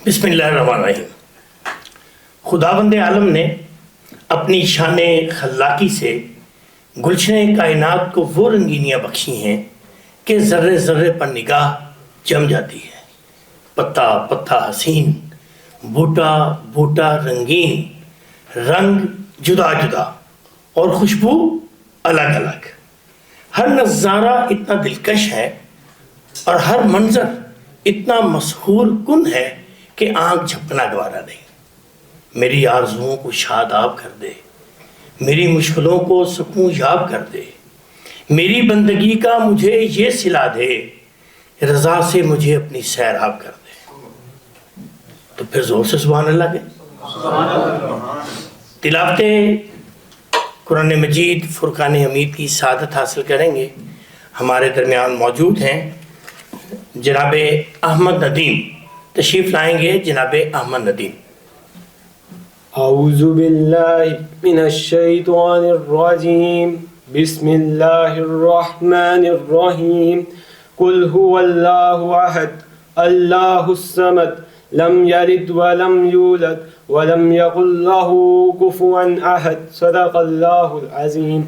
بسم اللہ الرحمن الرحیم۔ خداوند عالم نے اپنی شان خلاقی سے گلشن کائنات کو وہ رنگینیاں بخشی ہیں کہ ذرے ذرے پر نگاہ جم جاتی ہے۔ پتا پتا حسین، بوٹا بوٹا رنگین، رنگ جدا جدا اور خوشبو الگ الگ۔ ہر نظارہ اتنا دلکش ہے اور ہر منظر اتنا مسحور کن ہے کہ آنکھ جھپکنا گوارا نہیں۔ میری آرزوؤں کو شاداب کر دے، میری مشکلوں کو سکون یاب کر دے، میری بندگی کا مجھے یہ صلہ دے، رضا سے مجھے اپنی سیراب کر دے۔ تو پھر زور سے سبحان اللہ کے تلاوت قرآن مجید فرقان حمید کی سعادت حاصل کریں گے۔ ہمارے درمیان موجود ہیں جناب احمد ندیم، تشریف لائیں گے جناب احمد ندیم۔ اعوذ باللہ من الشیطان الرجیم، بسم اللہ الرحمن الرحیم۔ قل هو اللہ احد اللہ الصمد لم یلد ولم یولد ولم یکن له کفوا احد۔ صدق اللہ العظیم۔